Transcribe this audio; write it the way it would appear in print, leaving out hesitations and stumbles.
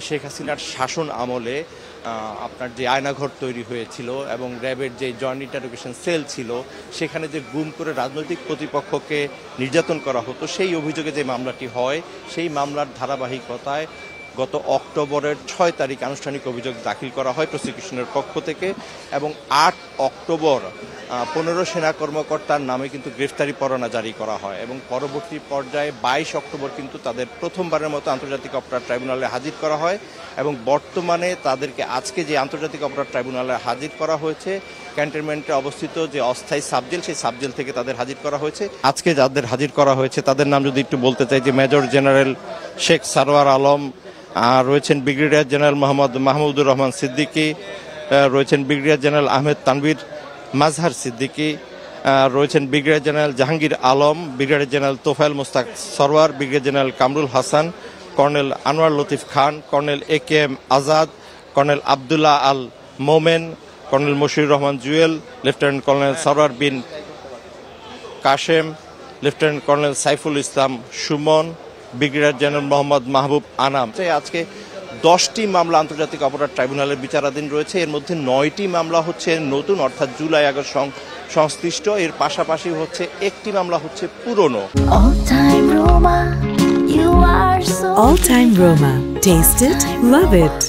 শেখ হাসিনার শাসন আমলে আপনার যে আয়নাঘর তৈরি হয়েছিল এবং র্যাবের যে জয়েন্ট ইন্টারোগেশন সেল ছিল সেখানে যে গুম করে রাজনৈতিক প্রতিপক্ষকে নির্যাতন করা হতো সেই অভিযোগে যে মামলাটি হয় সেই মামলার ধারাবাহিকতায় গত অক্টোবরের ৬ তারিখ আনুষ্ঠানিক অভিযোগ দাখিল করা হয় প্রসিকিউশনের পক্ষ থেকে এবং ৮ অক্টোবর ১৫ সেনা কর্মকর্তার নামে কিন্তু গ্রেফতারি পরোয়ানা জারি করা হয় এবং পরবর্তী পর্যায়ে ২২ অক্টোবর কিন্তু তাদের প্রথমবারের মতো আন্তর্জাতিক অপরাধ ট্রাইব্যুনালে হাজির করা হয় এবং বর্তমানে তাদেরকে আজকে যে আন্তর্জাতিক অপরাধ ট্রাইব্যুনালে হাজির করা হয়েছে ক্যান্টনমেন্টে অবস্থিত যে অস্থায়ী সাবজেল সেই সাবজেল থেকে তাদের হাজির করা হয়েছে। আজকে যাদের হাজির করা হয়েছে তাদের নাম যদি একটু বলতে চাই যে মেজর জেনারেল শেখ সারোয়ার আলম, রয়েছেন ব্রিগেডিয়ার জেনারেল মোহাম্মদ মাহমুদুর রহমান সিদ্দিকী, রয়েছেন ব্রিগেডিয়ার জেনারেল আহমেদ তানভীর মাজহার সিদ্দিকী, রয়েছেন brigadier general Jahangir Alam, brigadier general Tofail Mustaq Sarwar, brigadier general Kamrul Hasan, colonel Anwar Latif Khan, colonel AKM Azad, colonel Abdullah Al Momen, colonel Mashiur Rahman Jewel, lieutenant colonel Sarwar Bin Kashem, lieutenant colonel Saiful Islam Sumon, brigadier general Mohammad Mahbub Anam. আজকে 10টি মামলা আন্তর্জাতিক অপরাধ ট্রাইব্যুনালের বিচারাধীন রয়েছে। এর মধ্যে 9টি মামলা হচ্ছে নতুন অর্থাৎ জুলাই আগস্ট সংশ্লিষ্ট, এর পাশাপাশি হচ্ছে একটি মামলা হচ্ছে পুরনো। All time Roma. Taste it, love it.